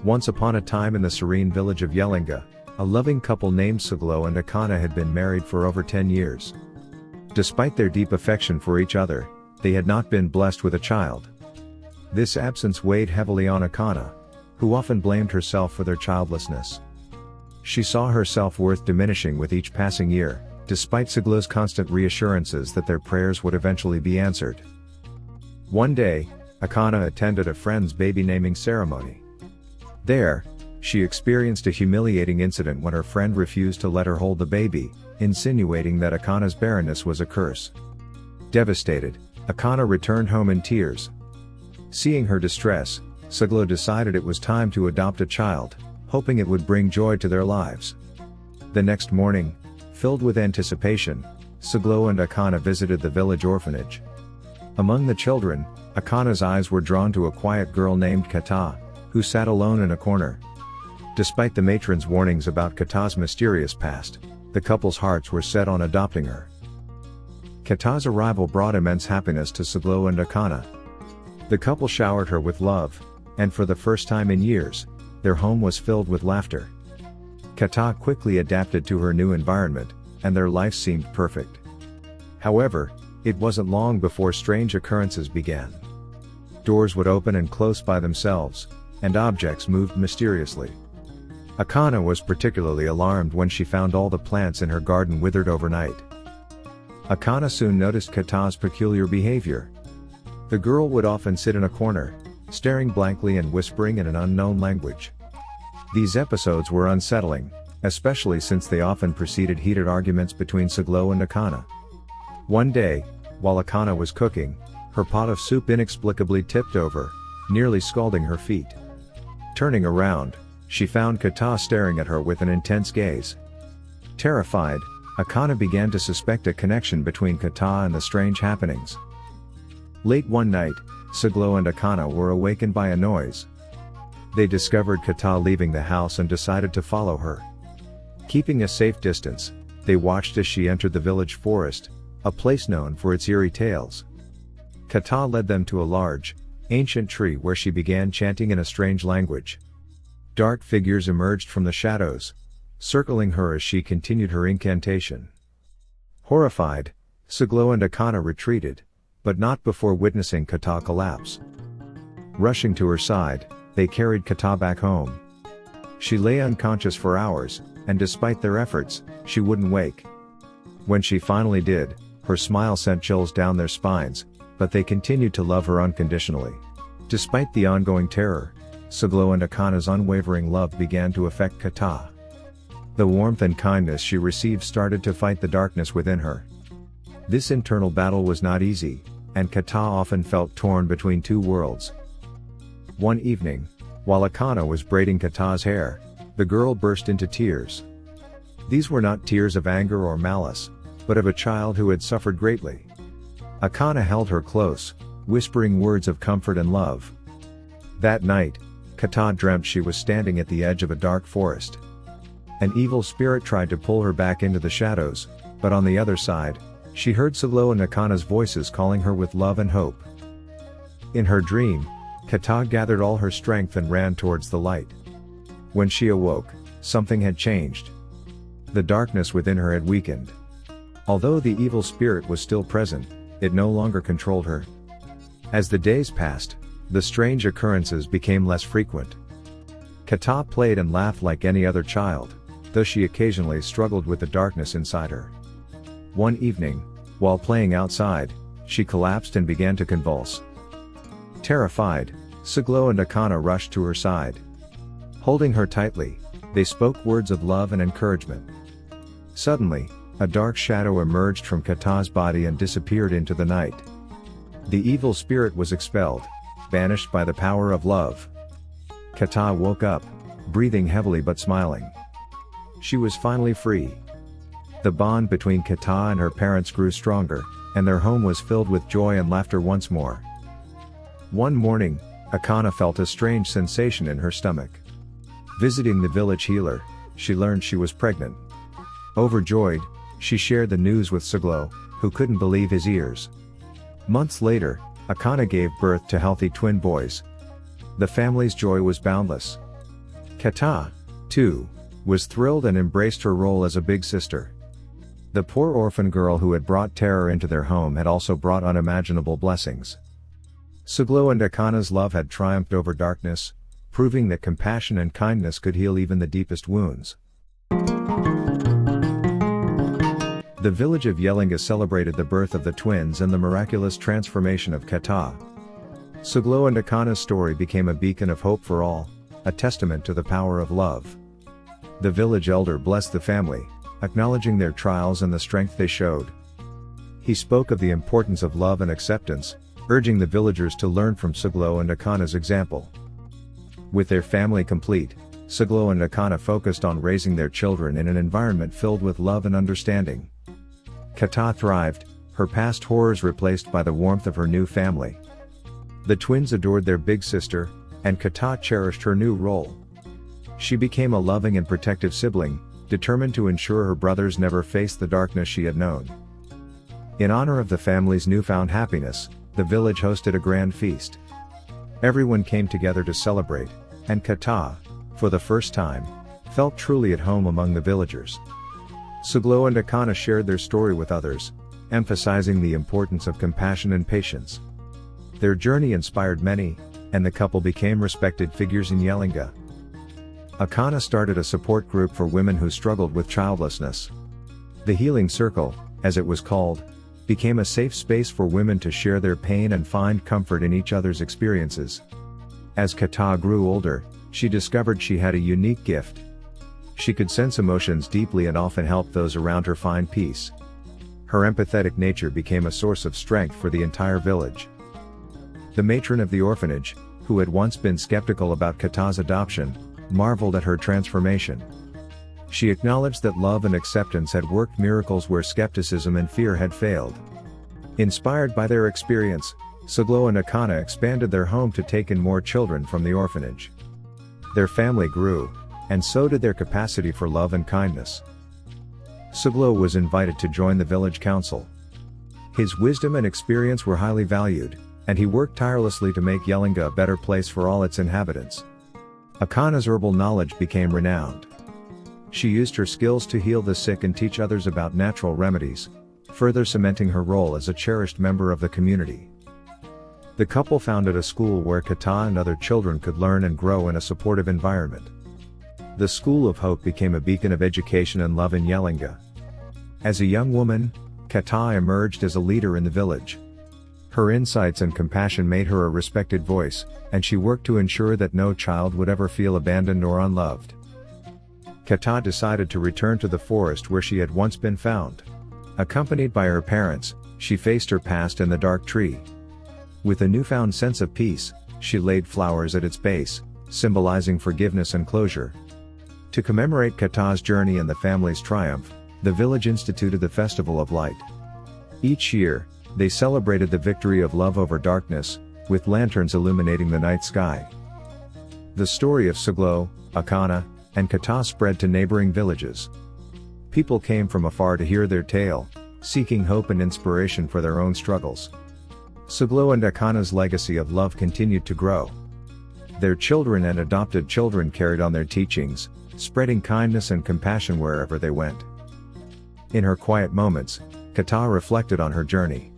Once upon a time in the serene village of Yelinga, a loving couple named Suglo and Ekana had been married for over 10 years. Despite their deep affection for each other, they had not been blessed with a child. This absence weighed heavily on Ekana, who often blamed herself for their childlessness. She saw her self-worth diminishing with each passing year, despite Suglo's constant reassurances that their prayers would eventually be answered. One day, Ekana attended a friend's baby naming ceremony. There, she experienced a humiliating incident when her friend refused to let her hold the baby, insinuating that Ekana's barrenness was a curse. Devastated, Ekana returned home in tears. Seeing her distress, Suglo decided it was time to adopt a child, hoping it would bring joy to their lives. The next morning, filled with anticipation, Suglo and Ekana visited the village orphanage. Among the children, Ekana's eyes were drawn to a quiet girl named Kata, who sat alone in a corner. Despite the matron's warnings about Kata's mysterious past, the couple's hearts were set on adopting her. Kata's arrival brought immense happiness to Suglo and Ekana. The couple showered her with love, and for the first time in years, their home was filled with laughter. Kata quickly adapted to her new environment, and their life seemed perfect. However, it wasn't long before strange occurrences began. Doors would open and close by themselves, and objects moved mysteriously. Ekana was particularly alarmed when she found all the plants in her garden withered overnight. Ekana soon noticed Kata's peculiar behavior. The girl would often sit in a corner, staring blankly and whispering in an unknown language. These episodes were unsettling, especially since they often preceded heated arguments between Suglo and Ekana. One day, while Ekana was cooking, her pot of soup inexplicably tipped over, nearly scalding her feet. Turning around, she found Kata staring at her with an intense gaze. Terrified, Ekana began to suspect a connection between Kata and the strange happenings. Late one night, Suglo and Ekana were awakened by a noise. They discovered Kata leaving the house and decided to follow her. Keeping a safe distance, they watched as she entered the village forest, a place known for its eerie tales. Kata led them to a large, ancient tree where she began chanting in a strange language. Dark figures emerged from the shadows, circling her as she continued her incantation. Horrified, Suglo and Ekana retreated, but not before witnessing Kata collapse. Rushing to her side, they carried Kata back home. She lay unconscious for hours, and despite their efforts, she wouldn't wake. When she finally did, her smile sent chills down their spines, but they continued to love her unconditionally. Despite the ongoing terror, Suglo and Ekana's unwavering love began to affect Kata. The warmth and kindness she received started to fight the darkness within her. This internal battle was not easy, and Kata often felt torn between two worlds. One evening, while Ekana was braiding Kata's hair, the girl burst into tears. These were not tears of anger or malice, but of a child who had suffered greatly. Ekana held her close, whispering words of comfort and love. That night, Kata dreamt she was standing at the edge of a dark forest. An evil spirit tried to pull her back into the shadows, but on the other side, she heard Suglo and Ekana's voices calling her with love and hope. In her dream, Kata gathered all her strength and ran towards the light. When she awoke, something had changed. The darkness within her had weakened. Although the evil spirit was still present, it no longer controlled her. As the days passed, the strange occurrences became less frequent. Kata played and laughed like any other child, though she occasionally struggled with the darkness inside her. One evening, while playing outside, she collapsed and began to convulse. Terrified, Suglo and Ekana rushed to her side. Holding her tightly, they spoke words of love and encouragement. Suddenly, a dark shadow emerged from Kata's body and disappeared into the night. The evil spirit was expelled, banished by the power of love. Kata woke up, breathing heavily but smiling. She was finally free. The bond between Kata and her parents grew stronger, and their home was filled with joy and laughter once more. One morning, Ekana felt a strange sensation in her stomach. Visiting the village healer, she learned she was pregnant. Overjoyed, she shared the news with Suglo, who couldn't believe his ears. Months later, Ekana gave birth to healthy twin boys. The family's joy was boundless. Kata, too, was thrilled and embraced her role as a big sister. The poor orphan girl who had brought terror into their home had also brought unimaginable blessings. Suglo and Ekana's love had triumphed over darkness, proving that compassion and kindness could heal even the deepest wounds. The village of Yellinga celebrated the birth of the twins and the miraculous transformation of Kata. Suglo and Ekana's story became a beacon of hope for all, a testament to the power of love. The village elder blessed the family, acknowledging their trials and the strength they showed. He spoke of the importance of love and acceptance, urging the villagers to learn from Suglo and Ekana's example. With their family complete, Suglo and Ekana focused on raising their children in an environment filled with love and understanding. Kata thrived, her past horrors replaced by the warmth of her new family. The twins adored their big sister, and Kata cherished her new role. She became a loving and protective sibling, determined to ensure her brothers never faced the darkness she had known. In honor of the family's newfound happiness, the village hosted a grand feast. Everyone came together to celebrate, and Kata, for the first time, felt truly at home among the villagers. Suglo and Ekana shared their story with others, emphasizing the importance of compassion and patience. Their journey inspired many, and the couple became respected figures in Yellinga. Ekana started a support group for women who struggled with childlessness. The Healing Circle, as it was called, became a safe space for women to share their pain and find comfort in each other's experiences. As Kata grew older, she discovered she had a unique gift. She could sense emotions deeply and often help those around her find peace. Her empathetic nature became a source of strength for the entire village. The matron of the orphanage, who had once been skeptical about Kata's adoption, marveled at her transformation. She acknowledged that love and acceptance had worked miracles where skepticism and fear had failed. Inspired by their experience, Suglo and Ekana expanded their home to take in more children from the orphanage. Their family grew, and so did their capacity for love and kindness. Suglo was invited to join the village council. His wisdom and experience were highly valued, and he worked tirelessly to make Yellinga a better place for all its inhabitants. Ekana's herbal knowledge became renowned. She used her skills to heal the sick and teach others about natural remedies, further cementing her role as a cherished member of the community. The couple founded a school where Kata and other children could learn and grow in a supportive environment. The School of Hope became a beacon of education and love in Yellinga. As a young woman, Kata emerged as a leader in the village. Her insights and compassion made her a respected voice, and she worked to ensure that no child would ever feel abandoned or unloved. Kata decided to return to the forest where she had once been found. Accompanied by her parents, she faced her past in the dark tree. With a newfound sense of peace, she laid flowers at its base, symbolizing forgiveness and closure. To commemorate Kata's journey and the family's triumph, the village instituted the Festival of Light. Each year, they celebrated the victory of love over darkness, with lanterns illuminating the night sky. The story of Suglo, Ekana, and Kata spread to neighboring villages. People came from afar to hear their tale, seeking hope and inspiration for their own struggles. Suglo and Ekana's legacy of love continued to grow. Their children and adopted children carried on their teachings, spreading kindness and compassion wherever they went. In her quiet moments, Kata reflected on her journey.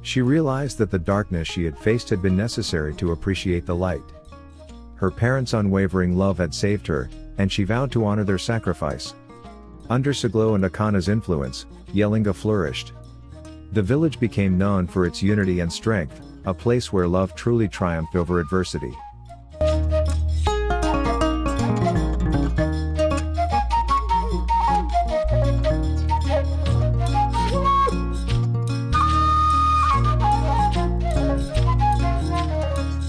She realized that the darkness she had faced had been necessary to appreciate the light. Her parents' unwavering love had saved her, and she vowed to honor their sacrifice. Under Suglo and Ekana's influence, Yellinga flourished. The village became known for its unity and strength, a place where love truly triumphed over adversity.